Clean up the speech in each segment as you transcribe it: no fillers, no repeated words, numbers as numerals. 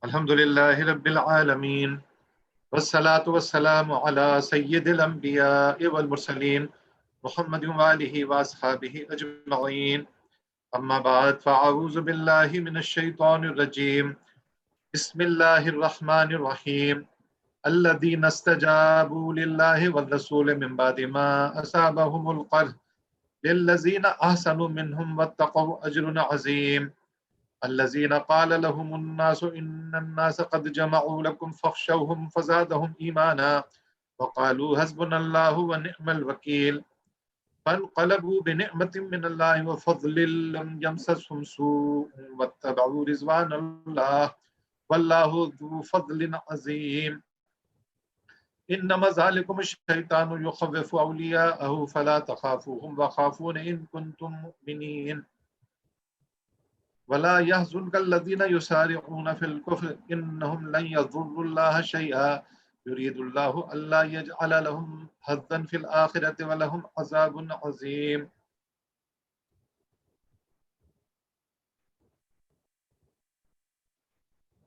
الحمد لله رب العالمين والصلاة والسلام على سيد الأنبياء والمرسلين محمد وآله وأصحابه أجمعين. أما بعد فأعوذ بالله من الشيطان الرجيم. بسم الله الرحمن الرحيم. الذين استجابوا لله والرسول من بعد ما أصابهم القرح للذين أحسنوا منهم واتقوا أجر عظيم. الذين قال لهم الناس إن الناس قد جمعوا لكم فاخشوهم فزادهم إيمانا وقالوا حسبنا الله ونعم الوكيل فانقلبوا بنعمة من الله وفضل لم يمسسهم سوء واتبعوا رضوان الله والله ذو فضل عظيم. إنما ذلكم الشيطان يخوف أولياءه فلا تخافوهم وخافون إن كنتم مؤمنين. ولا يحزنك الذين يسارعون في الكفر إنهم لن يضروا الله شيئا يريد الله ألا يجعل لهم حظا في الآخرة ولهم عذاب عظيم.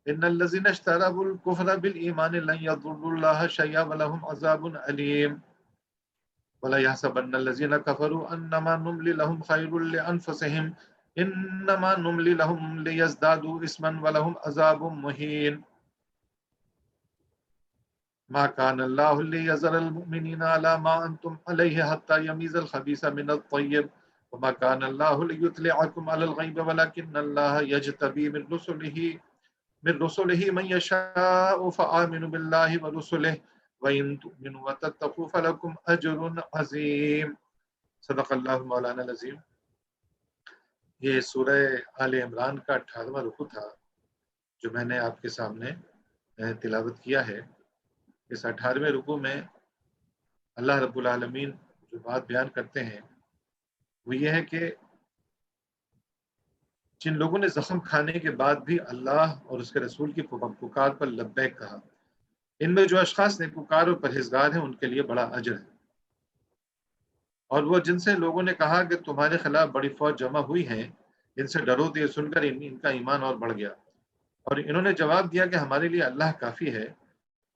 إن الذين اشتروا الكفر بالإيمان لن يضروا الله شيئا ولهم عذاب أليم. ولا يحسبن الذين كفروا أنما نملي لهم خير لأنفسهم إنما نملي لهم ليزدادوا إثما ولهم عذاب مهين. ما كان الله ليذر المؤمنين على ما أنتم عليه حتى يميز الخبيث من الطيب وما كان الله ليطلعكم على الغيب ولكن الله يجتبي من رسله من يشاء فآمنوا بالله ورسله وإن تؤمنوا وتتقوا فلكم أجر عظيم. صدق اللہ مولانا العظیم. یہ سورہ آل عمران کا 18واں رکوع تھا جو میں نے آپ کے سامنے تلاوت کیا ہے. اس 18ویں رکوع میں اللہ رب العالمین جو بات بیان کرتے ہیں وہ یہ ہے کہ جن لوگوں نے زخم کھانے کے بعد بھی اللہ اور اس کے رسول کی پکار پر لبیک کہا، ان میں جو اشخاص نیکوکار اور پرہیزگار ہیں ان کے لیے بڑا اجر ہے. اور وہ جن سے لوگوں نے کہا کہ تمہارے خلاف بڑی فوج جمع ہوئی ہیں ان سے ڈرو، تو یہ سن کر ان کا ایمان اور بڑھ گیا اور انہوں نے جواب دیا کہ ہمارے لیے اللہ کافی ہے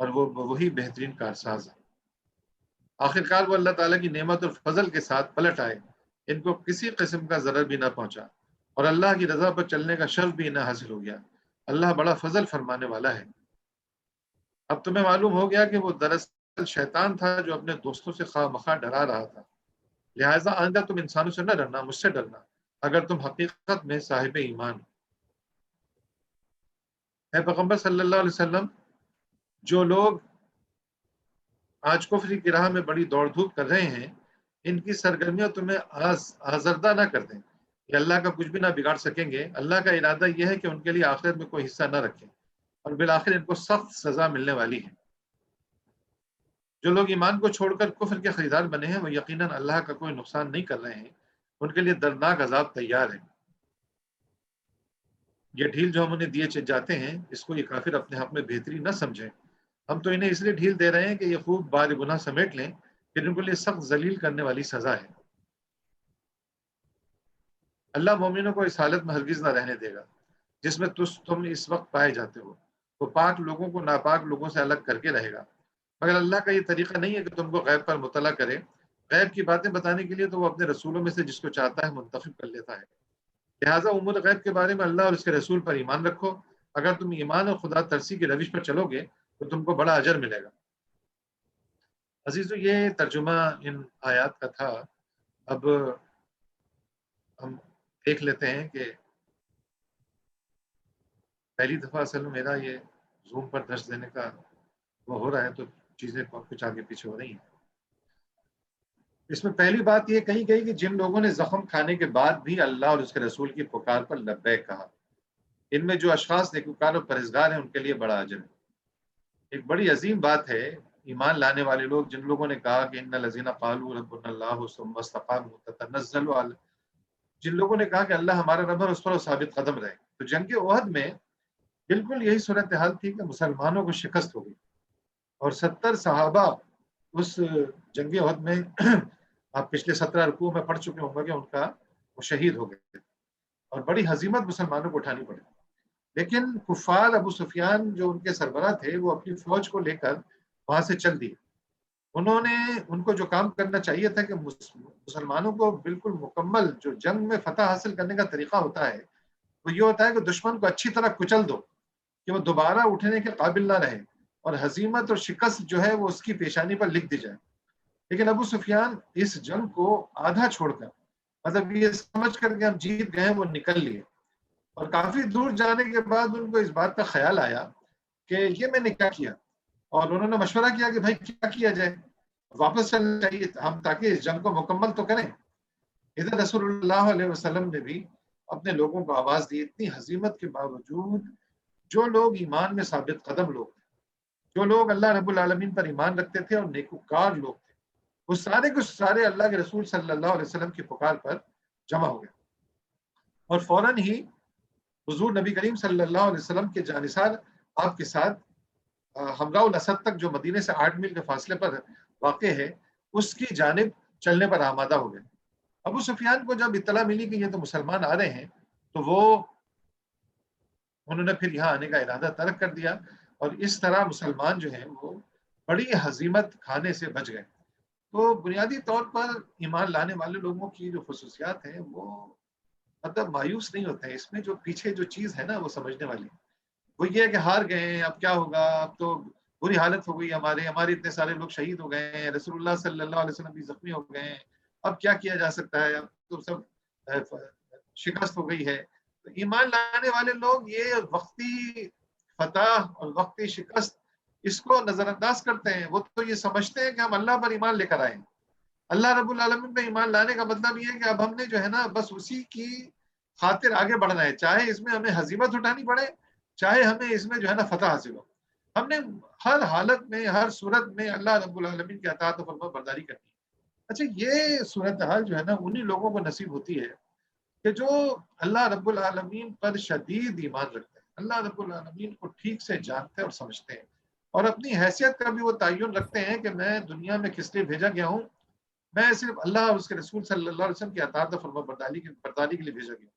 اور وہ وہی بہترین کارساز ہے. آخرکار وہ اللہ تعالیٰ کی نعمت اور فضل کے ساتھ پلٹ آئے، ان کو کسی قسم کا ضرر بھی نہ پہنچا اور اللہ کی رضا پر چلنے کا شرف بھی انہیں حاصل ہو گیا. اللہ بڑا فضل فرمانے والا ہے. اب تمہیں معلوم ہو گیا کہ وہ دراصل شیطان تھا جو اپنے دوستوں سے خواہ مخواہ ڈرا رہا تھا. لہٰذا آئندہ تم انسانوں سے نہ ڈرنا، مجھ سے ڈرنا اگر تم حقیقت میں صاحب ایمان. اے پیغمبر صلی اللہ علیہ وسلم، جو لوگ آج کفر کی راہ میں بڑی دوڑ دھوپ کر رہے ہیں ان کی سرگرمیاں تمہیں آزردہ نہ کر دیں. یہ اللہ کا کچھ بھی نہ بگاڑ سکیں گے. اللہ کا ارادہ یہ ہے کہ ان کے لیے آخرت میں کوئی حصہ نہ رکھیں اور بالآخر ان کو سخت سزا ملنے والی ہے. جو لوگ ایمان کو چھوڑ کر کفر کے خریدار بنے ہیں وہ یقیناً اللہ کا کوئی نقصان نہیں کر رہے ہیں، ان کے لیے دردناک عذاب تیار ہے. یہ ڈھیل جو ہم انہیں دیے جاتے ہیں اس کو یہ کافر اپنے حق میں بہتری نہ سمجھیں. ہم تو انہیں اس لیے ڈھیل دے رہے ہیں کہ یہ خوب بار گناہ سمیٹ لیں، پھر ان کے لیے سخت ذلیل کرنے والی سزا ہے. اللہ مومنوں کو اس حالت میں ہرگز نہ رہنے دے گا جس میں تم اس وقت پائے جاتے ہو. وہ پاک لوگوں کو ناپاک لوگوں سے الگ کر کے رہے گا، مگر اللہ کا یہ طریقہ نہیں ہے کہ تم کو غیب پر مطلع کرے. غیب کی باتیں بتانے کے لیے تو وہ اپنے رسولوں میں سے جس کو چاہتا ہے منتخب کر لیتا ہے. لہٰذا امور غیب کے بارے میں اللہ اور اس کے رسول پر ایمان رکھو. اگر تم ایمان اور خدا ترسی کی روش پر چلو گے تو تم کو بڑا اجر ملے گا. عزیزو، یہ ترجمہ ان آیات کا تھا. اب ہم دیکھ لیتے ہیں کہ پہلی دفعہ اصل میں میرا یہ زوم پر درس دینے کا وہ ہو رہا ہے تو چیزیں کچھ آگے پیچھے ہو رہی ہیں. اس میں پہلی بات یہ کہی گئی کہ جن لوگوں نے زخم کھانے کے بعد بھی اللہ اور اس کے رسول کی پکار پر لبیک کہا، ان میں جو اشخاص نیکوکار اور پرہیزگار ہیں ان کے لیے بڑا اجر ہے. ایک بڑی عظیم بات ہے. ایمان لانے والے لوگ جن لوگوں نے کہا کہ ان الذین قالوا ربنا اللہ ثم استقاموا تتنزل جن لوگوں نے کہا کہ اللہ ہمارا رب ہے اس پر ثابت قدم رہے. تو جنگ احد میں بالکل یہی صورتحال تھی کہ مسلمانوں کو شکست ہو گئی اور 70 صحابہ اس جنگ احد میں آپ پچھلے 17 رکوع میں پڑھ چکے ہوں گے کہ ان کا وہ شہید ہو گئے اور بڑی ہزیمت مسلمانوں کو اٹھانی پڑی. لیکن کفار ابو سفیان جو ان کے سربراہ تھے وہ اپنی فوج کو لے کر وہاں سے چل دیے. انہوں نے ان کو جو کام کرنا چاہیے تھا کہ مسلمانوں کو بالکل مکمل جو جنگ میں فتح حاصل کرنے کا طریقہ ہوتا ہے وہ یہ ہوتا ہے کہ دشمن کو اچھی طرح کچل دو کہ وہ دوبارہ اٹھنے کے قابل نہ رہے اور ہزیمت اور شکست جو ہے وہ اس کی پیشانی پر لکھ دی جائے. لیکن ابو سفیان اس جنگ کو آدھا چھوڑ کر مطلب یہ سمجھ کر کہ ہم جیت گئے وہ نکل لیے. اور کافی دور جانے کے بعد ان کو اس بات کا خیال آیا کہ یہ میں نے کیا کیا, اور انہوں نے مشورہ کیا کہ بھائی کیا کیا جائے, واپس چلنا چاہیے ہم تاکہ اس جنگ کو مکمل تو کریں. ادھر رسول اللہ علیہ وسلم نے بھی اپنے لوگوں کو آواز دی. اتنی ہزیمت کے باوجود جو لوگ ایمان میں ثابت قدم لوگ تھے, جو لوگ اللہ رب العالمین پر ایمان رکھتے تھے اور نیکوکار لوگ تھے, وہ سارے کے سارے اللہ کے رسول صلی اللہ علیہ وسلم کی پکار پر جمع ہو گئے اور فوراً ہی حضور نبی کریم صلی اللہ علیہ وسلم کے جانثار آپ کے ساتھ حمراء الاسد تک جو مدینے سے 8 میل کے فاصلے پر واقع ہے اس کی جانب چلنے پر آمادہ ہو گئے. ابو سفیان کو جب اطلاع ملی کہ یہ تو مسلمان آ رہے ہیں تو انہوں نے پھر یہاں آنے کا ارادہ ترک کر دیا اور اس طرح مسلمان جو ہیں وہ بڑی ہزیمت کھانے سے بچ گئے. تو بنیادی طور پر ایمان لانے والے لوگوں کی جو خصوصیات ہیں وہ مطلب مایوس نہیں ہوتے ہیں. اس میں جو پیچھے جو چیز ہے نا وہ سمجھنے والی وہ یہ ہے کہ ہار گئے ہیں, اب کیا ہوگا, اب تو بری حالت ہو گئی, ہمارے اتنے سارے لوگ شہید ہو گئے ہیں, رسول اللہ صلی اللہ علیہ وسلم بھی زخمی ہو گئے ہیں, اب کیا کیا جا سکتا ہے, اب تو سب شکست ہو گئی ہے. تو ایمان لانے والے لوگ یہ وقتی فتح اور وقتی شکست اس کو نظر انداز کرتے ہیں. وہ تو یہ سمجھتے ہیں کہ ہم اللہ پر ایمان لے کر آئے ہیں. اللہ رب العالمین پہ ایمان لانے کا مطلب یہ ہے کہ اب ہم نے جو ہے نا بس اسی کی خاطر آگے بڑھنا ہے, چاہے اس میں ہمیں ہزیمت اٹھانی پڑے, چاہے ہمیں اس میں جو ہے نا فتح حاصل ہو. ہم نے ہر حالت میں ہر صورت میں اللہ رب العالمین کی اطاعت و فرما برداری کرنی ہے. اچھا, یہ صورتحال جو ہے نا انہی لوگوں کو نصیب ہوتی ہے کہ جو اللہ رب العالمین پر شدید ایمان رکھتے ہیں, اللہ رب العالمین کو ٹھیک سے جانتے اور سمجھتے ہیں اور اپنی حیثیت کا بھی وہ تعین رکھتے ہیں کہ میں دنیا میں کس لیے بھیجا گیا ہوں, میں صرف اللہ اور اس کے رسول صلی اللہ علیہ وسلم کی اطاعت و فرما برداری کے لیے بھیجا گیا ہوں.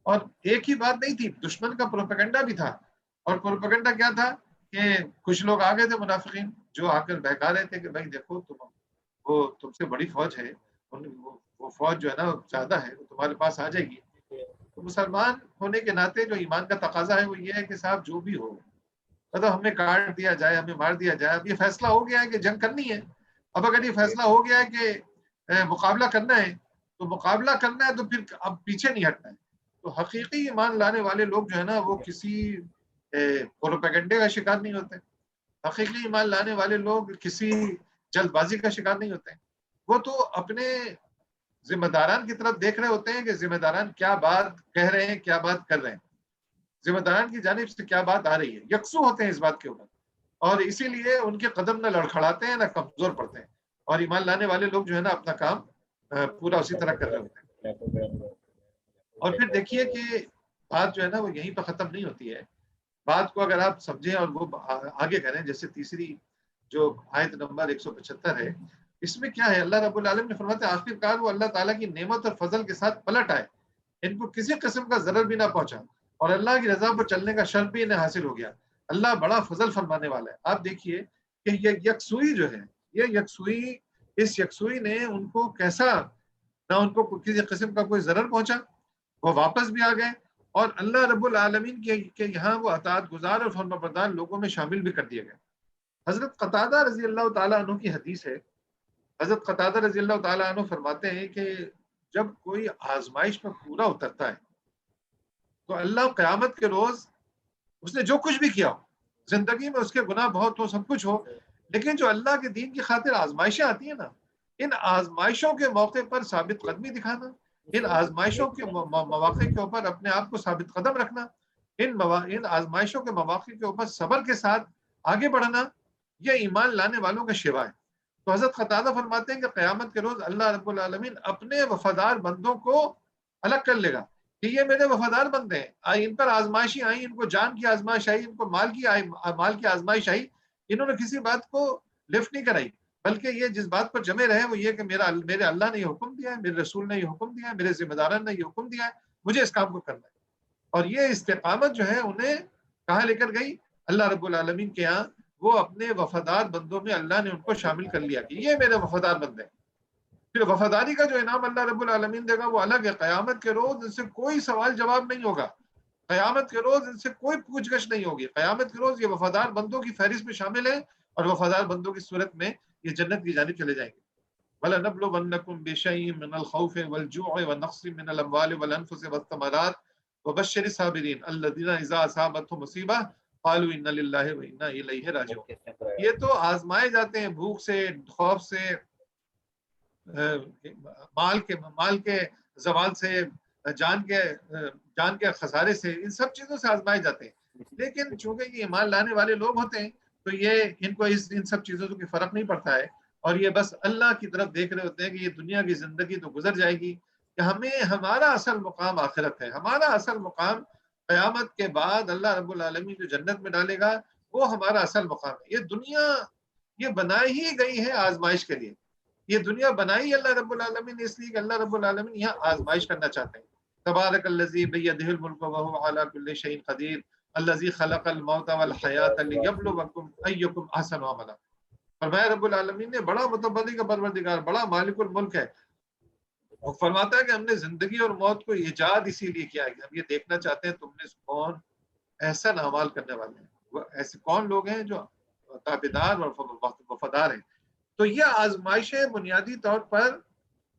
اور ایک ہی بات نہیں تھی, دشمن کا پروپیگنڈا بھی تھا. اور پروپیگنڈا کیا تھا کہ کچھ لوگ آ گئے تھے منافقین جو آ کر بہکا رہے تھے کہ بھائی دیکھو وہ تم سے بڑی فوج ہے, وہ فوج جو ہے نا زیادہ ہے, وہ تمہارے پاس آ جائے گی. تو مسلمان ہونے کے ناطے جو ایمان کا تقاضا ہے وہ یہ ہے کہ صاحب جو بھی ہو مطلب ہمیں کاٹ دیا جائے, ہمیں مار دیا جائے, اب یہ فیصلہ ہو گیا ہے کہ جنگ کرنی ہے. اب اگر یہ فیصلہ ہو گیا ہے کہ مقابلہ کرنا ہے تو مقابلہ کرنا ہے, تو پھر اب پیچھے نہیں ہٹنا ہے. تو حقیقی ایمان لانے والے لوگ جو ہے نا وہ کسی پروپیگنڈے کا شکار نہیں ہوتے. حقیقی ایمان لانے والے لوگ کسی جلد بازی کا شکار نہیں ہوتے. وہ تو اپنے ذمہ داران کی طرف دیکھ رہے ہوتے ہیں کہ ذمہ داران کیا بات کہہ رہے ہیں, کیا بات کر رہے ہیں, ذمہ داران کی جانب سے کیا بات آ رہی ہے, یکسو ہوتے ہیں اس بات کے اوپر. اور اسی لیے ان کے قدم نہ لڑکھڑاتے ہیں نہ کمزور پڑتے ہیں. اور ایمان لانے والے لوگ جو ہے نا اپنا کام پورا اسی طرح کر رہے ہوتے ہیں. اور پھر دیکھیے کہ بات جو ہے نا وہ یہیں پہ ختم نہیں ہوتی ہے. بات کو اگر آپ سمجھیں اور وہ آگے کریں, جیسے تیسری جو آیت نمبر 175 ہے, اس میں کیا ہے, اللہ رب العالمین نے فرماتے ہیں آخر کار وہ اللہ تعالیٰ کی نعمت اور فضل کے ساتھ پلٹ آئے, ان کو کسی قسم کا ضرر بھی نہ پہنچا اور اللہ کی رضا پر چلنے کا شرف بھی انہیں حاصل ہو گیا. اللہ بڑا فضل فرمانے والا ہے. آپ دیکھیے کہ یہ یکسوئی جو ہے, یہ یکسوئی, اس یکسوئی نے ان کو کیسا, نہ ان کو کسی قسم کا کوئی ضرر پہنچا, وہ واپس بھی آ گئے اور اللہ رب العالمین کے یہاں وہ اطاعت گزار اور فرما بردار لوگوں میں شامل بھی کر دیے گئے. حضرت قتادہ رضی اللہ تعالیٰ عنہ کی حدیث ہے. حضرت قتادہ رضی اللہ تعالیٰ عنہ فرماتے ہیں کہ جب کوئی آزمائش میں پورا اترتا ہے تو اللہ قیامت کے روز اس نے جو کچھ بھی کیا ہو, زندگی میں اس کے گناہ بہت ہو, سب کچھ ہو, لیکن جو اللہ کے دین کی خاطر آزمائشیں آتی ہیں نا, ان آزمائشوں کے موقع پر ثابت قدمی دکھانا, ان آزمائشوں کے مواقع کے اوپر اپنے آپ کو ثابت قدم رکھنا, ان آزمائشوں کے مواقع کے اوپر صبر کے ساتھ آگے بڑھنا, یہ ایمان لانے والوں کا شیوا ہے. تو حضرت قتادہ فرماتے ہیں کہ قیامت کے روز اللہ رب العالمین اپنے وفادار بندوں کو الگ کر لے گا کہ یہ میرے وفادار بندے ہیں, ان پر آزمائشیں آئی, ان کو جان کی آزمائش آئی, ان کو مال کی آزمائش آئی, انہوں نے کسی بات کو لفٹ نہیں کرائی, بلکہ یہ جس بات پر جمے رہے وہ یہ کہ میرے اللہ نے یہ حکم دیا ہے, میرے رسول نے یہ حکم دیا ہے, میرے ذمہ داران نے یہ حکم دیا ہے, مجھے اس کام کو کرنا ہے. اور یہ استقامت جو ہے انہیں کہاں لے کر گئی؟ اللہ رب العالمین کے یہاں وہ اپنے وفادار بندوں میں اللہ نے ان کو شامل کر لیا کہ یہ میرے وفادار بندے ہیں۔ پھر وفاداری کا جو انعام اللہ رب العالمین دے گا وہ الگ ہے۔ قیامت کے روز ان سے کوئی سوال جواب نہیں ہوگا، قیامت کے روز ان سے کوئی پوچھ گچھ نہیں ہوگی۔ قیامت کے روز یہ وفادار بندوں کی فہرست میں شامل ہیں، اور وفادار بندوں کی صورت میں یہ جنت کی جانب چلے جائیں گے۔ وَلَنَبْلُوَنَّكُمْ بِشَيْءٍ مِّنَ الْخَوْفِ وَالْجُوعِ وَنَقْصٍ مِّنَ الْأَمْوَالِ وَالْأَنفُسِ وَالثَّمَرَاتِ وَبَشِّرِ الصَّابِرِينَ الَّذِينَ إِذَا أَصَابَتْهُمْ مُصِيبَةٌ قَالُوا إِنَّا لِلَّهِ وَإِنَّا إِلَيْهِ رَاجِعُونَ۔ یہ تو آزمائے جاتے ہیں بھوک سے، خوف سے، مال کے زوال سے، جان کے خسارے سے، ان سب چیزوں سے آزمائے جاتے ہیں۔ لیکن چونکہ یہ ایمان لانے والے لوگ ہوتے ہیں تو ان کو ان سب چیزوں کی فرق نہیں پڑتا ہے، اور یہ بس اللہ کی طرف دیکھ رہے ہوتے ہیں کہ یہ دنیا کی زندگی تو گزر جائے گی، کہ ہمارا اصل مقام آخرت ہے، ہمارا اصل مقام قیامت کے بعد اللہ رب العالمین جو جنت میں ڈالے گا وہ ہمارا اصل مقام ہے۔ یہ دنیا یہ بنائی ہی گئی ہے آزمائش کے لیے، یہ دنیا بنائی اللہ رب العالمین نے اس لیے کہ اللہ رب العالمین یہاں آزمائش کرنا چاہتے ہیں۔ تبارک الذی بیدہ الملک وہو علی کل شیء قدیر الذی خلق الموت والحیاۃ لیبلوکم ایکم احسن عملا۔ فرمایا رب العالمین نے بڑا متبلی کا پروردگار، بڑا مالک الملک ہے، وہ فرماتا ہے کہ ہم نے زندگی اور موت کو ایجاد اسی لیے کیا ہے کہ ہم یہ دیکھنا چاہتے ہیں تم میں کون احسن اعمال کرنے والے ہیں، وہ ایسے کون لوگ ہیں جو تابعدار اور وفادار ہیں۔ تو یہ آزمائشیں بنیادی طور پر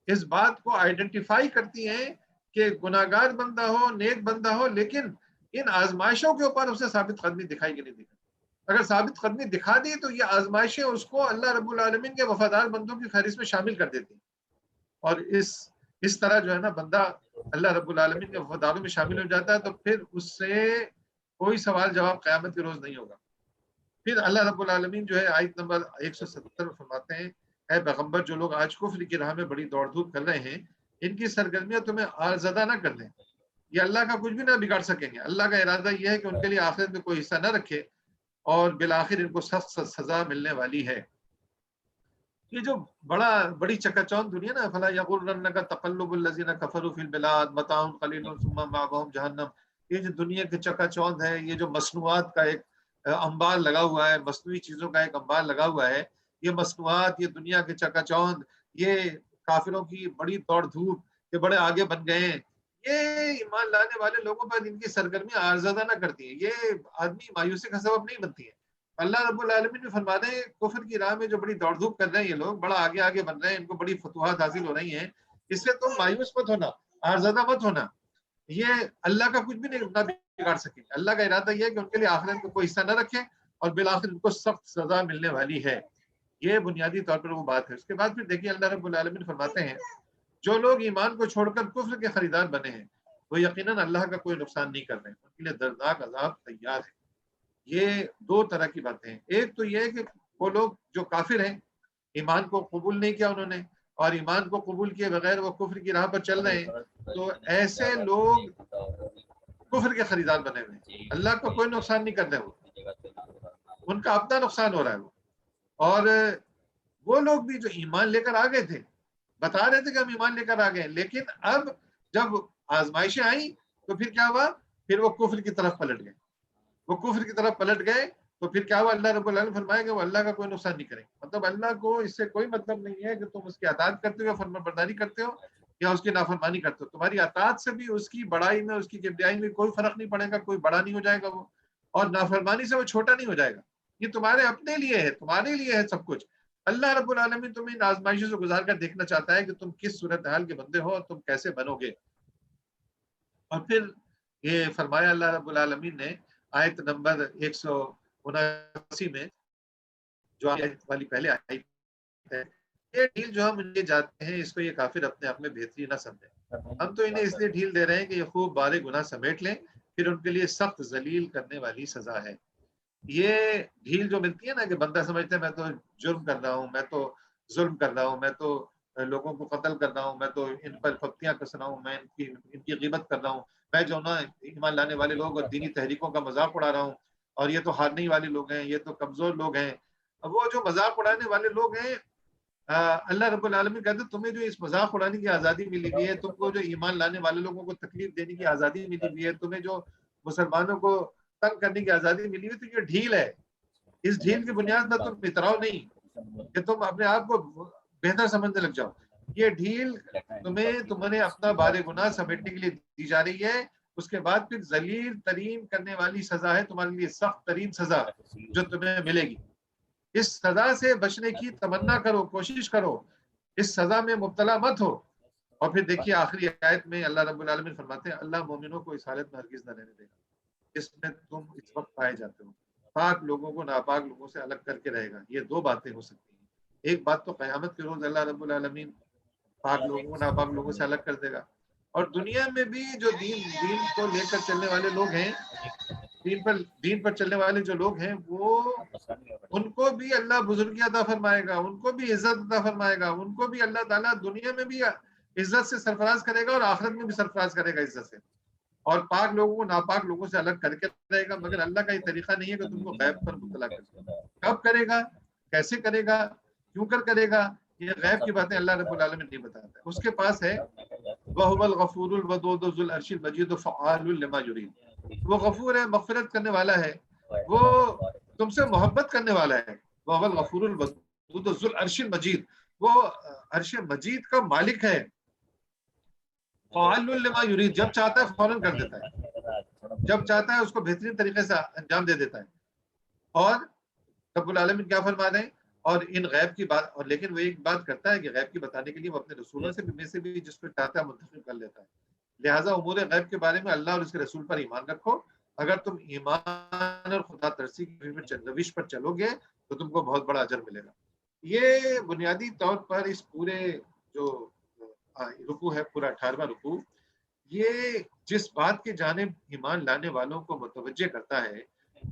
اس بات کو آئیڈینٹیفائی کرتی ہیں کہ گناہگار بندہ ہو، نیک بندہ ہو، لیکن ان آزمائشوں کے اوپر اسے ثابت قدمی دکھائی کہ نہیں دکھائی۔ اگر ثابت قدمی دکھا دی تو یہ آزمائشیں اس کو اللہ رب العالمین کے وفادار بندوں کی فہرست میں شامل کر دیتی ہیں، اور اس طرح جو ہے نا بندہ اللہ رب العالمین کے وفاداروں میں شامل ہو جاتا ہے، تو پھر اس سے کوئی سوال جواب قیامت کے روز نہیں ہوگا۔ پھر اللہ رب العالمین جو ہے آیت نمبر 170 میں فرماتے ہیں، اے پیغمبر جو لوگ آج کفر کی راہ میں بڑی دوڑ دھوپ کر رہے ہیں، ان کی سرگرمیاں تمہیں آزادہ نہ کر دیں، یہ اللہ کا کچھ بھی نہ بگاڑ سکیں گے۔ اللہ کا ارادہ یہ ہے کہ ان کے لیے آخرت میں کوئی حصہ نہ رکھے، اور بالآخر ان کو سخت سزا ملنے والی ہے۔ یہ جو بڑی چکا چوند دنیا نا، فلا یغرنک تقلب الذین کفروا فی البلاد متاع قلیل ثم مأواہم جہنم، یہ جو دنیا کے چکا چوند ہے، یہ جو مصنوعات کا ایک انبار لگا ہوا ہے، مصنوعی چیزوں کا ایک انبار لگا ہوا ہے، یہ مصنوعات، یہ دنیا کے چکا چوند، یہ کافروں کی بڑی دوڑ دھوپ، یہ بڑے آگے بن گئے ہیں، یہ ایمان لانے والے لوگوں پر ان کی سرگرمیاں آزادہ نہ کرتی ہیں، یہ آدمی مایوسی کا سبب نہیں بنتی ہیں۔ اللہ رب العالمین نے فرما دے کفر کی راہ میں جو بڑی دوڑ دھوپ کر رہے ہیں یہ لوگ، بڑا آگے بن رہے ہیں، ان کو بڑی فتوحات حاصل ہو رہی ہیں، اس سے تم مایوس مت ہونا، آزادہ مت ہونا، یہ اللہ کا کچھ بھی نہیں بگاڑ سکے۔ اللہ کا ارادہ یہ ہے کہ ان کے لیے آخرت میں کوئی حصہ نہ رکھے، اور بالآخر ان کو سخت سزا ملنے والی ہے۔ یہ بنیادی طور پر وہ بات ہے۔ اس کے بعد پھر دیکھیے اللہ رب العالمین فرماتے ہیں، جو لوگ ایمان کو چھوڑ کر کفر کے خریدار بنے ہیں وہ یقیناً اللہ کا کوئی نقصان نہیں کر رہے، ان کے لیے دردناک عذاب تیار ہے۔ یہ دو طرح کی باتیں ہیں، ایک تو یہ ہے کہ وہ لوگ جو کافر ہیں، ایمان کو قبول نہیں کیا انہوں نے، اور ایمان کو قبول کیے بغیر وہ کفر کی راہ پر چل رہے ہیں، تو ایسے لوگ کفر کے خریدار بنے ہوئے ہیں، اللہ کو کوئی نقصان نہیں کر رہے، وہ ان کا اپنا نقصان ہو رہا ہے۔ اور وہ لوگ بھی جو ایمان لے کر آ گئے تھے، بتا رہے تھے کہ ہم ایمان لے کر آ گئے، لیکن اب جب آزمائشیں آئیں تو پھر کیا ہوا؟ پھر وہ کفر کی طرف پلٹ گئے، وہ کفر کی طرف پلٹ گئے، تو پھر کیا ہوا؟ اللہ رب العالمین فرمائے کہ وہ اللہ کا کوئی نقصان نہیں کریں گے۔ مطلب اللہ کو اس سے کوئی مطلب نہیں ہے کہ تم اس کی اطاعت کرتے ہو یا فرمان برداری کرتے ہو یا اس کی نافرمانی کرتے ہو، تمہاری اطاعت سے بھی اس کی بڑائی میں، اس کی کبریائی میں کوئی فرق نہیں پڑے گا، کوئی بڑا نہیں ہو جائے گا وہ، اور نافرمانی سے وہ چھوٹا نہیں ہو جائے گا۔ یہ تمہارے اپنے لیے ہے، تمہارے لیے ہے سب کچھ۔ اللہ رب العالمین تمہیں ان آزمائشوں سے گزار کر دیکھنا چاہتا ہے کہ تم کس صورتحال کے بندے ہو اور تم کیسے بنو گے۔ اور پھر یہ فرمایا اللہ رب العالمین نے آیت نمبر 179 میں، جو آیت والی پہلے آئی ہے، یہ ڈھیل جو ہم انہیں جاتے ہیں اس کو یہ کافر اپنے آپ میں بہتری نہ سمجھیں، ہم تو انہیں اس لیے ڈھیل دے رہے ہیں کہ یہ خوب بارے گناہ سمیٹ لیں، پھر ان کے لیے سخت ذلیل کرنے والی سزا ہے۔ یہ ڈھیل جو ملتی ہے نا کہ بندہ سمجھتا ہے میں تو جرم کر رہا ہوں، میں تو ظلم کر رہا ہوں، میں تو لوگوں کو قتل کر رہا ہوں، میں تو ان پر پھپتیاں کس رہا ہوں، میں ان کی غیبت کر رہا ہوں، میں جو نا ایمان لانے والے لوگ اور دینی تحریکوں کا مذاق اڑا رہا ہوں، اور یہ تو ہارنے والے لوگ ہیں، یہ تو کمزور لوگ ہیں۔ اب وہ جو مذاق اڑانے والے لوگ ہیں اللہ رب العالمین کہتے ہیں تمہیں جو اس مذاق اڑانے کی آزادی ملی ہوئی ہے، تم کو جو ایمان لانے والے لوگوں کو تکلیف دینے کی آزادی ملی ہوئی ہے، تمہیں جو مسلمانوں کو تنگ کرنے کی آزادی ملی ہوئی، تو یہ ڈھیل ہے. اس ڈھیل کی بنیاد پر تم اتراؤ نہیں کہ تم اپنے آپ کو بہتر سمجھنے لگ جاؤ. یہ ڈھیل تمہیں اپنا بار گناہ سمیٹنے کے لیے دی جا رہی ہے. اس کے بعد پھر ذلیل ترین کرنے والی سزا ہے تمہارے لیے، سخت ترین سزا جو تمہیں ملے گی. اس سزا سے بچنے کی تمنا کرو، کوشش کرو، اس سزا میں مبتلا مت ہو. اور پھر دیکھیے آخری آیت میں اللہ رب العالمین فرماتے ہیں اللہ مومنوں کو اس حالت میں ہرگز نہ رہنے دے گا جس میں تم اس وقت پائے جاتے ہو. پاک لوگوں کو ناپاک لوگوں سے الگ کر کے رہے گا. یہ دو باتیں ہو سکتی ہیں. ایک بات تو قیامت کے روز اللہ رب العالمین پاک لوگوں کو ناپاک لوگوں سے الگ کر دے گا. اور دنیا میں بھی جو دین کو لے کر چلنے والے لوگ ہیں، دین پر چلنے والے جو لوگ ہیں، وہ ان کو بھی اللہ بزرگی عطا فرمائے گا، ان کو بھی عزت عطا فرمائے گا، ان کو بھی اللہ تعالیٰ دنیا میں بھی عزت سے سرفراز کرے گا اور آخرت میں بھی سرفراز کرے گا عزت سے. اور پاک لوگوں کو ناپاک لوگوں سے الگ کر کے رہے گا. مگر اللہ کا یہ طریقہ نہیں ہے کہ تم کو غیب پر مطلع کر دے. کب کرے گا، کیسے کرے گا، کیوں کر کرے گا، یہ غیب کی باتیں اللہ رب العالمین نہیں بتاتا. اس کے پاس ہے وَهُوَ الْغَفُورُ الْوَدُودُ ذُو الْعَرْشِ الْمَجِيدُ فَعَّالٌ لِمَا يُرِيدُ. وہ غفور ہے، مغفرت کرنے والا ہے، وہ تم سے محبت کرنے والا ہے. وَهُوَ الْغَفُورُ الْوَدُودُ ذُو الْعَرْشِ الْمَجِيدُ، وہ عرش مجید کا مالک ہے. فَعَّالٌ لِمَا يُرِيدُ، جب چاہتا ہے فوراً کر دیتا ہے، جب چاہتا ہے اس کو بہترین طریقے سے انجام دے دیتا ہے. اور رب العالمین کیا فرما رہے ہیں، اور ان غیب کی بات، اور لیکن وہ ایک بات کرتا ہے کہ غیب کی بتانے کے لیے وہ اپنے رسولوں سے بھی میں سے بھی جس کو چاہتا ہے منتخب کر لیتا ہے. لہٰذا امور غیب کے بارے میں اللہ اور اس کے رسول پر ایمان رکھو. اگر تم ایمان اور خدا ترسی کی روش پر چلو گے تو تم کو بہت بڑا اجر ملے گا. یہ بنیادی طور پر اس پورے جو رکوع ہے، پورا 18واں رکوع، یہ جس بات کی جانب ایمان لانے والوں کو متوجہ کرتا ہے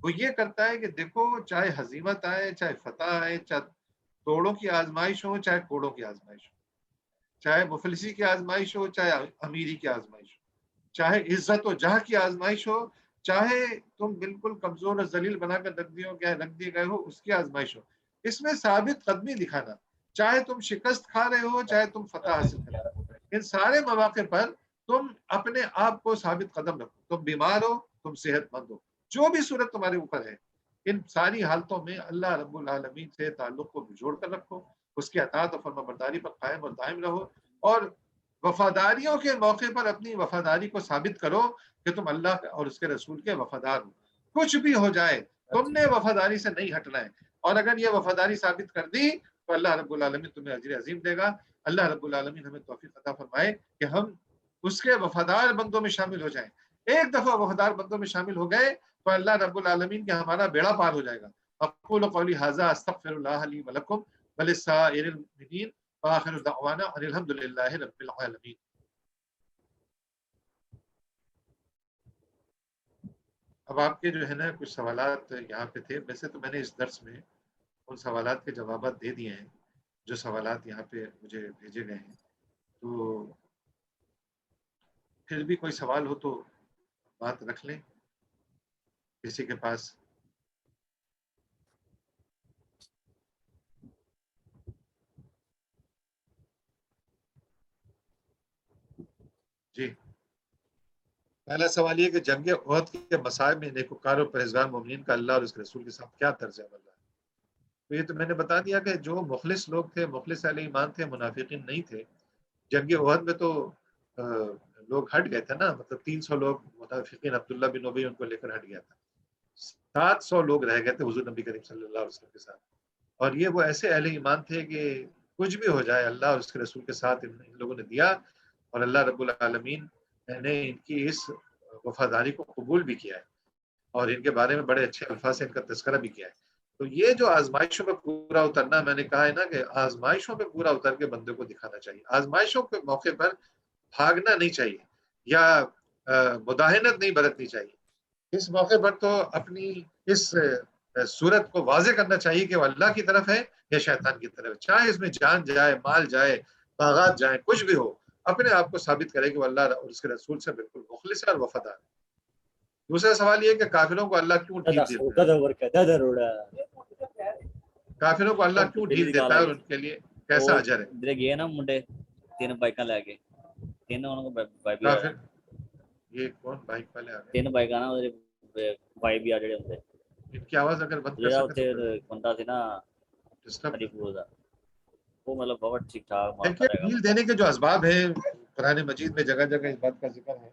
وہ یہ کرتا ہے کہ دیکھو چاہے ہزیمت آئے، چاہے فتح آئے، چاہے توڑوں کی آزمائش ہو، چاہے کوڑوں کی آزمائش ہو، چاہے مفلسی کی آزمائش ہو، چاہے امیری کی آزمائش ہو، چاہے عزت و جاہ کی آزمائش ہو، چاہے تم بالکل کمزور اور ذلیل بنا کر رکھ دیے گئے ہو اس کی آزمائش ہو، اس میں ثابت قدمی دکھانا، چاہے تم شکست کھا رہے ہو، چاہے تم فتح حاصل کر رہے ہو، ان سارے مواقع پر تم اپنے آپ کو ثابت قدم رکھو. تم بیمار ہو، تم صحت مند ہو، جو بھی صورت تمہارے اوپر ہے، ان ساری حالتوں میں اللہ رب العالمین سے تعلق کو جوڑ کر رکھو، اس کی اطاعت اور فرما برداری پر قائم اور دائم رہو، اور وفاداریوں کے موقع پر اپنی وفاداری کو ثابت کرو کہ تم اللہ اور اس کے رسول کے وفادار ہو. کچھ بھی ہو جائے تم نے وفاداری سے نہیں ہٹنا ہے. اور اگر یہ وفاداری ثابت کر دی تو اللہ رب العالمین تمہیں اجر عظیم دے گا. اللہ رب العالمین ہمیں توفیق عطا فرمائے کہ ہم اس کے وفادار بندوں میں شامل ہو جائیں. ایک دفعہ وفادار بندوں میں شامل ہو گئے تو اللہ رب العالمین کے ہمارا بیڑا پار ہو جائے گا. اقول قولی ھذا استغفر اللہ لی ولکم ولسائر المؤمنین وآخر دعوانا ان الحمد للہ رب العالمین. اب آپ کے جو ہے نا کچھ سوالات یہاں پہ تھے. ویسے تو میں نے اس درس میں ان سوالات کے جوابات دے دیے ہیں جو سوالات یہاں پہ مجھے بھیجے گئے ہیں. تو پھر بھی کوئی سوال ہو تو بات رکھ لیں کسی کے پاس. جی، پہلا سوال یہ کہ جنگ احد کے مصائب میں نیکوکار اور پرہیزگار مومنین کا اللہ اور اس کے رسول کے ساتھ کیا طرز عمل رہا ہے. تو یہ تو میں نے بتا دیا کہ جو مخلص لوگ تھے، مخلص اہل ایمان تھے، منافقین نہیں تھے. جنگ احد میں تو لوگ ہٹ گئے تھے نا، مطلب 300 لوگ منافقین عبداللہ بن ابی ان کو لے کر ہٹ گیا تھا. 700 لوگ رہ گئے تھے حضور نبی کریم صلی اللہ علیہ وسلم کے ساتھ. اور یہ وہ ایسے اہل ایمان تھے کہ کچھ بھی ہو جائے اللہ اور اس کے رسول کے ساتھ ان لوگوں نے دیا، اور اللہ رب العالمین نے ان کی اس وفاداری کو قبول بھی کیا ہے اور ان کے بارے میں بڑے اچھے الفاظ سے ان کا تذکرہ بھی کیا ہے. تو یہ جو آزمائشوں پہ پورا اترنا، میں نے کہا ہے نا کہ آزمائشوں پہ پورا اتر کے بندے کو دکھانا چاہیے. آزمائشوں کے موقع پر بھاگنا نہیں چاہیے یا مداہنت نہیں برتنی چاہیے. اس موقع پر تو اپنی اس صورت کو واضح کرنا چاہیے کہ وہ اللہ کی طرف ہے یا شیطان کی طرف ہے. چاہے اس میں جان جائے، مال جائے، باغات جائیں، کچھ بھی ہو، اپنے آپ کو ثابت کرے کہ وہ اللہ اور اس کے رسول سے بالکل مخلص ہے اور وفادار ہے. دوسرا سوال یہ کہ کافروں کو اللہ کیوں ڈھیل دیتا ہے، کافروں کو اللہ کیوں ڈھیل دیتا ہے اور ان کے لیے کیسا اجر ہے؟ ادھر گئے نا منڈے 3 بائکاں لے کے 3 انہوں کو بھائی بھی آ پھر یہ کون بائک والے آ گئے؟ 3 بائکاں نا بھائی بھی آ جڑے ہوندے ان کی آواز اگر بند کر جڑا سکے اوتھے تو بندہ سی نا ڈسٹرب ہری پور دا وہ مطلب بہت ٹھیک ٹھاک دیکھیے مارتا رہے ڈھیل گا دینے کے جو اسباب ہیں قرآن مجید میں جگہ جگہ اس بات کا ذکر ہے.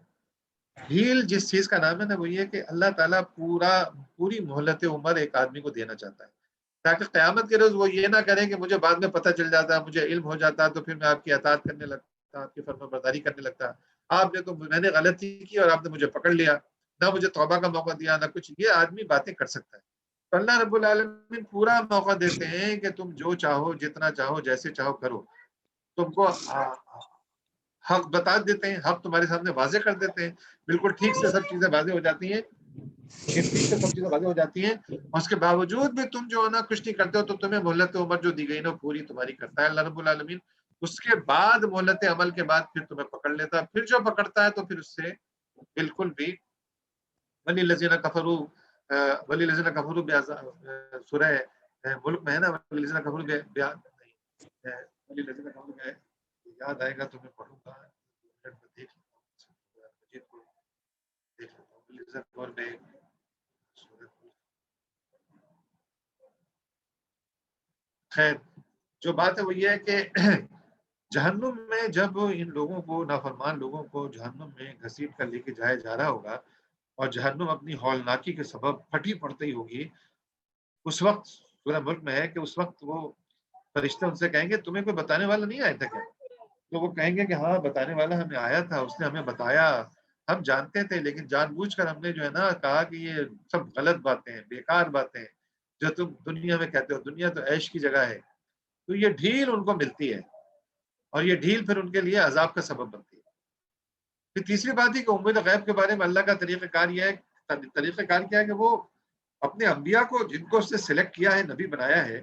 ڈھیل جس چیز کا نام ہے نا وہ یہ کہ اللہ تعالیٰ پوری مہلت عمر ایک آدمی کو دینا چاہتا ہے تاکہ قیامت کے روز وہ یہ نہ کریں کہ مجھے بعد میں پتہ چل جاتا مجھے علم ہو جاتا تو پھر میں آپ کی اطاعت کرنے لگتا آپ کی فرما برداری کرنے لگتا. آپ نے تو میں نے غلطی کی اور آپ نے مجھے پکڑ لیا نہ مجھے توبہ کا موقع دیا نہ کچھ. یہ آدمی باتیں کر سکتا ہے تو اللہ رب العالمین پورا موقع دیتے ہیں کہ تم جو چاہو جتنا چاہو جیسے چاہو کرو. تم کو حق بتا دیتے ہیں حق تمہارے سامنے واضح کر دیتے ہیں بالکل ٹھیک سے سب چیزیں واضح ہو جاتی ہیں ٹھیک سے سب چیزیں واضح ہو جاتی ہیں اور اس کے باوجود بھی تم جو ہے نا کچھ نہیں کرتے ہو تو تمہیں مہلت عمر جو دی گئی نا پوری تمہاری کرتا ہے اللہ رب العالمین. اس کے بعد مہلت عمل کے بعد پھر تمہیں پکڑ لیتا ہے پھر جو پکڑتا ہے تو پھر اس سے بالکل بھی وَلِلَّذِينَ كَفَرُوا وَلِلَّذِينَ كَفَرُوا سورہ ملک میں ہے نا وَلِلَّذِينَ كَفَرُوا وَلِلَّذِينَ كَفَرُوا یاد آئے گا تو میں پڑھوں گا دیکھ لیتا ہوں خیر جو بات ہے وہ یہ ہے کہ جہنم میں جب ان لوگوں کو نافرمان لوگوں کو جہنم میں گھسیٹ کر لے کے جایا جا رہا ہوگا اور جہنم اپنی ہولناکی کے سبب پھٹی پڑتی ہوگی اس وقت سورہ ملک میں ہے کہ اس وقت وہ فرشتے ان سے کہیں گے تمہیں کوئی بتانے والا نہیں آیا تھا کیا؟ تو وہ کہیں گے کہ ہاں بتانے والا ہمیں آیا تھا اس نے ہمیں بتایا ہم جانتے تھے لیکن جان بوجھ کر ہم نے جو ہے نا کہا کہ یہ سب غلط باتیں ہیں بیکار باتیں ہیں جو تم دنیا میں کہتے ہو دنیا تو عیش کی جگہ ہے. تو یہ ڈھیل ان کو ملتی ہے اور یہ ڈھیل پھر ان کے لیے عذاب کا سبب بنتی ہے. پھر تیسری بات ہے کہ امور غیب کے بارے میں اللہ کا طریقہ کار یہ ہے طریقہ کار کیا ہے کہ وہ اپنے انبیاء کو جن کو اس نے سلیکٹ کیا ہے نبی بنایا ہے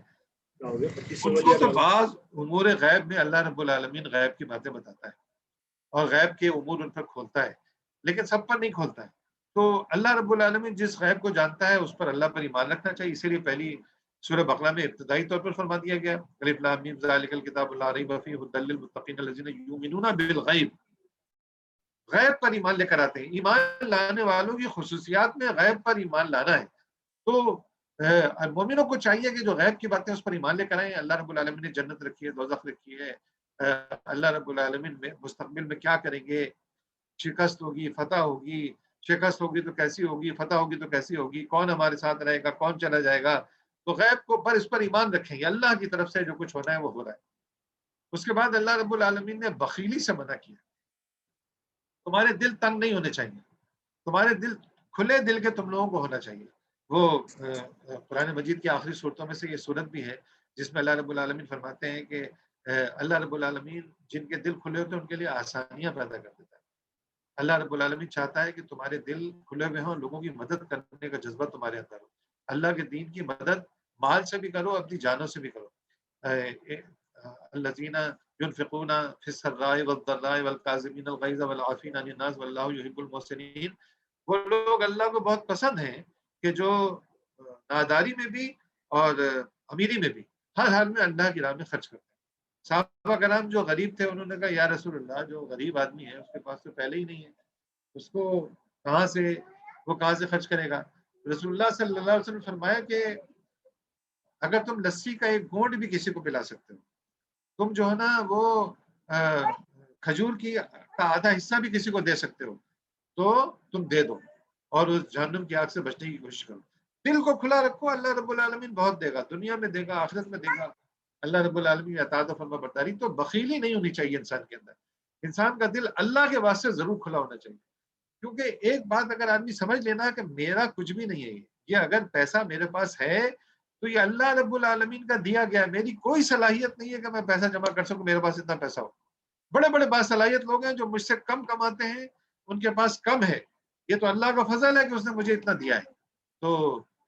ان کو تو بعض امور غیب میں اللہ رب العالمین غیب کی باتیں بتاتا ہے اور غیب کے امور ان پر کھولتا ہے لیکن سب پر نہیں کھولتا ہے. تو اللہ رب العالمین جس غیب کو جانتا ہے اس پر اللہ پر ایمان رکھنا چاہیے. اسی لیے پہلی سورہ بقرہ میں ابتدائی طور پر فرما دیا گیا الف لام میم ذالک الکتاب لا ریب فیہ ھدی للمتقین الذین یؤمنون بالغیب. غیب پر ایمان لے کر آتے ہیں. ایمان لانے والوں کی خصوصیات میں غیب پر ایمان لانا ہے. تو مومنوں کو چاہیے کہ جو غیب کی باتیں اس پر ایمان لے کر آئیں. اللہ رب العالمین نے جنت رکھی ہے دوزخ رکھی ہے اللہ رب العالمین میں مستقبل میں کیا کریں گے شکست ہوگی فتح ہوگی شکست ہوگی تو کیسی ہوگی فتح ہوگی تو کیسی ہوگی کون ہمارے ساتھ رہے گا کون چلا جائے گا. تو غیب کو پر اس پر ایمان رکھیں گے اللہ کی طرف سے جو کچھ ہونا ہے وہ ہو رہا ہے. اس کے بعد اللہ رب العالمین نے بخیلی سے منع کیا. تمہارے دل تنگ نہیں ہونے چاہیے تمہارے دل کھلے دل کے تم لوگوں کو ہونا چاہیے. وہ قرآن مجید کی آخری صورتوں میں سے یہ صورت بھی ہے جس میں اللہ رب العالمین فرماتے ہیں کہ اللہ رب العالمین جن کے دل کھلے ہوتے ہیں ان کے لیے آسانیاں پیدا کر دیتا ہے. اللہ رب العالمین چاہتا ہے کہ تمہارے دل کھلے ہوئے ہوں لوگوں کی مدد کرنے کا جذبہ تمہارے اندر ہو. اللہ کے دین کی مدد مال سے بھی کرو اپنی جانوں سے بھی کرو. الذین ينفقون فی السراء والضراء والکاظمین الغیظ والعافین عن الناس واللہ یحب المحسنین. وہ لوگ اللہ کو بہت پسند ہیں کہ جو ناداری میں بھی اور امیری میں بھی ہر حال میں اللہ کی راہ میں خرچ کرتے ہیں. صحابہ کرام جو غریب تھے انہوں نے کہا یا رسول اللہ جو غریب آدمی ہے اس کے پاس تو پہلے ہی نہیں ہے اس کو کہاں سے خرچ کرے گا. رسول اللہ صلی اللہ علیہ وسلم فرمایا کہ اگر تم لسی کا ایک گھونٹ بھی کسی کو پلا سکتے ہو تم جو ہے نا وہ کھجور کا آدھا حصہ بھی کسی کو دے سکتے ہو تو تم دے دو اور اس جہنم کی آگ سے بچنے کی کوشش کرو. دل کو کھلا رکھو اللہ رب العالمین بہت دے گا دنیا میں دے گا آخرت میں دے گا. اللہ رب العالمین اطاعت و فرما برداری. تو بخیلی نہیں ہونی چاہیے انسان کے اندر. انسان کا دل اللہ کے واسطے ضرور کھلا ہونا چاہیے کیونکہ ایک بات اگر آدمی سمجھ لینا کہ میرا کچھ بھی نہیں ہے یہ اگر پیسہ میرے پاس ہے تو یہ اللہ رب العالمین کا دیا گیا. میری کوئی صلاحیت نہیں ہے کہ میں پیسہ جمع کر سکوں میرے پاس اتنا پیسہ ہو. بڑے بڑے باصلاحیت لوگ ہیں جو مجھ سے کم کماتے ہیں ان کے پاس کم ہے. یہ تو اللہ کا فضل ہے کہ اس نے مجھے اتنا دیا ہے. تو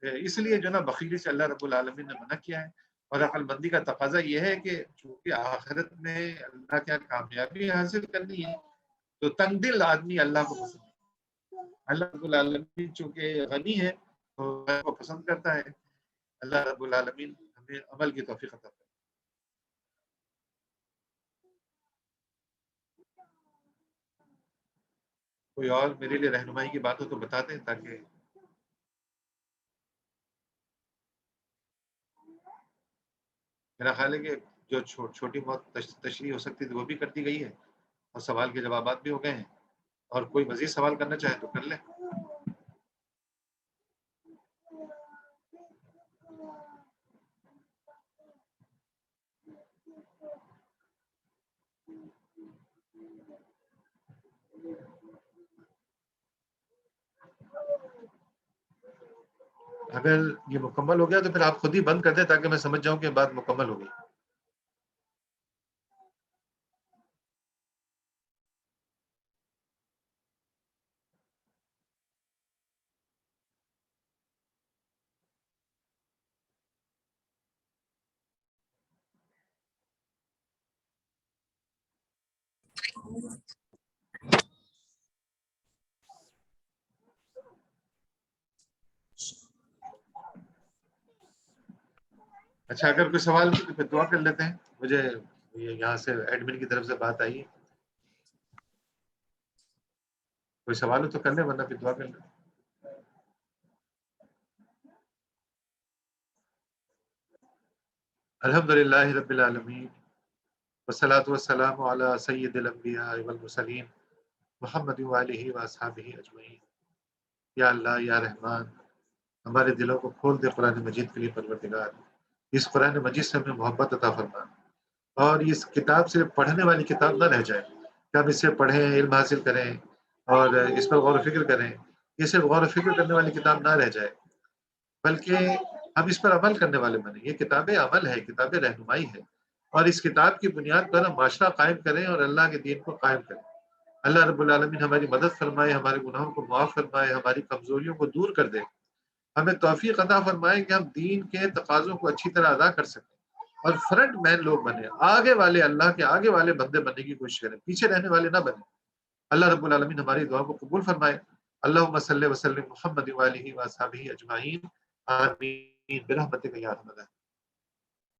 اس لیے جو نا بخیلی سے اللہ رب العالمین نے منع کیا ہے. اور عقل مندی کا تقاضا یہ ہے کہ چونکہ آخرت میں اللہ کیا کامیابی حاصل کرنی ہے تو تنگ دل آدمی اللہ کو پسند ہے. اللہ رب العالمین چونکہ غنی ہے تو کو پسند کرتا ہے. اللہ رب العالمین ہمیں عمل کی توفیق عطا کرے. کوئی اور میرے لیے رہنمائی کی بات ہو تو بتا دیں، تاکہ میرا خیال ہے کہ جو چھوٹی بہت تشریح ہو سکتی تھی وہ بھی کر دی گئی ہے، اور سوال کے جوابات بھی ہو گئے ہیں، اور کوئی مزید سوال کرنا چاہے تو کر لیں۔ اگر یہ مکمل ہو گیا تو پھر آپ خود ہی بند کر دیں، تاکہ میں سمجھ جاؤں کہ بات مکمل ہو گئی۔ اچھا، اگر کوئی سوال نہیں تو پھر دعا کر لیتے ہیں۔ مجھے یہاں سے ایڈمن کی طرف سے بات آئی ہے، کوئی سوال ہو تو کر لیں، ورنہ پھر دعا کر لیں۔ الحمد للہ رب العالمین، والصلاة والسلام علی سید الانبیاء والمرسلین محمد وآلہ واصحابہ اجمعین۔ یا اللہ یا رحمان، ہمارے دلوں کو کھول دے قرآن مجید کے لیے پروردگار۔ اس قرآن مجید سے ہمیں محبت عطا فرما، اور اس کتاب سے پڑھنے والی کتاب نہ رہ جائے کہ ہم اس سے پڑھیں، علم حاصل کریں اور اس پر غور و فکر کریں، یہ صرف غور و فکر کرنے والی کتاب نہ رہ جائے، بلکہ ہم اس پر عمل کرنے والے بنیں۔ یہ کتاب عمل ہے، کتاب رہنمائی ہے، اور اس کتاب کی بنیاد پر ہم معاشرہ قائم کریں اور اللہ کے دین کو قائم کریں۔ اللہ رب العالمین ہماری مدد فرمائے، ہمارے گناہوں کو معاف فرمائے، ہماری کمزوریوں کو دور کر دے، ہمیں توفیق عطا فرمائے کہ ہم دین کے تقاضوں کو اچھی طرح ادا کر سکیں اور فرنٹ مین لوگ بنے، آگے والے، اللہ کے آگے والے بندے بننے کی کوشش کریں، پیچھے رہنے والے نہ بنے۔ اللہ رب العالمین ہماری دعا کو قبول فرمائے۔ اللہم صلی وسلم محمد وآلہ وصحبہ اجمعین، آمین برحمتک یا ارحم الراحمین۔